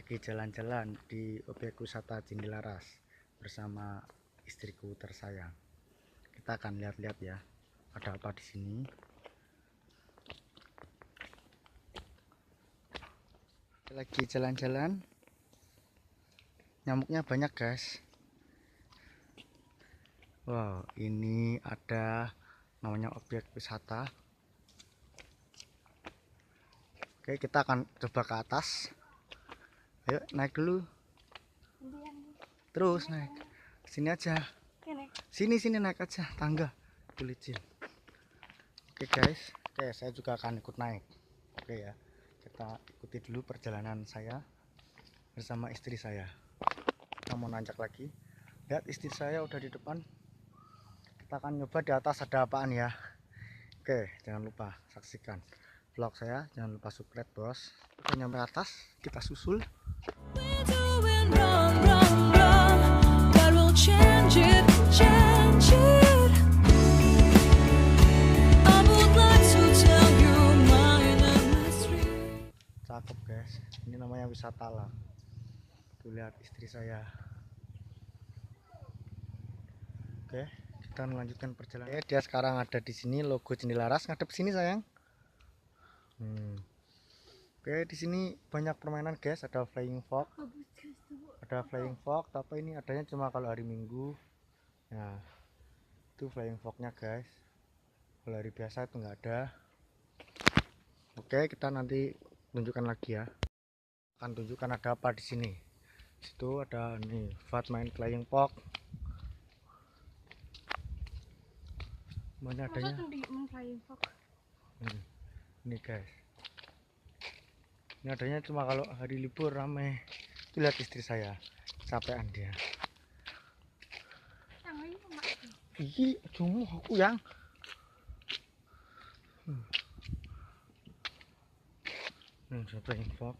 lagi jalan-jalan di objek wisata Cindilaras bersama istriku tersayang. Kita akan lihat-lihat ya, ada apa di sini. Lagi jalan-jalan, nyamuknya banyak guys. Wow, ini ada namanya objek wisata. Oke, kita akan coba ke atas. Ayo naik dulu. Terus naik. Sini aja. Sini naik aja tangga. Itu licin. Oke guys. Oke, saya juga akan ikut naik. Oke ya. Kita ikuti dulu perjalanan saya bersama istri saya. Kita mau nanjak lagi. Lihat istri saya udah di depan. Kita akan nyoba di atas ada apaan ya. Oke, jangan lupa saksikan vlog saya, jangan lupa subscribe bos. Kita nyampe atas, kita susul. Cakep guys, ini namanya wisata alam. Tuh lihat istri saya. Oke, kita melanjutkan perjalanan. Dia sekarang ada di sini, logo Cindilaras ngadep sini sayang. Oke, di sini banyak permainan guys, ada flying fox. Tapi ini adanya cuma kalau hari Minggu. Nah, itu flying foxnya guys. Kalau hari biasa itu nggak ada. Oke, kita nanti tunjukkan lagi ya. Akan tunjukkan ada apa di sini. Situ ada nih, buat main flying fox. Mana adanya? Ini guys. Ini adanya cuma kalau hari libur rame. Itu lihat istri saya, capean dia. Ih, cuma aku yang. Flying fox.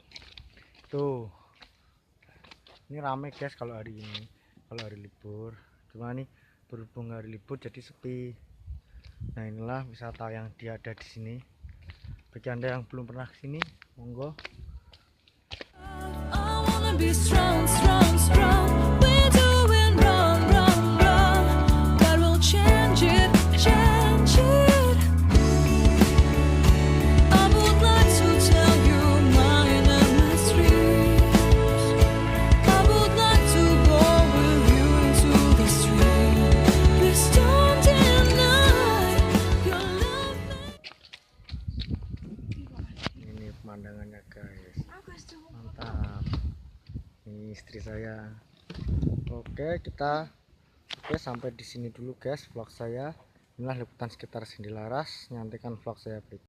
Tuh. Ini rame guys kalau hari ini, kalau hari libur. Cuma nih berhubung hari libur jadi sepi. Nah, inilah wisata yang dia ada di sini. Bagi Anda yang belum pernah kesini, monggo. Pemandangannya guys, mantap. Ini istri saya. Oke, sampai di sini dulu guys vlog saya. Inilah liputan sekitar Cindilaras. Nantikan vlog saya berikutnya.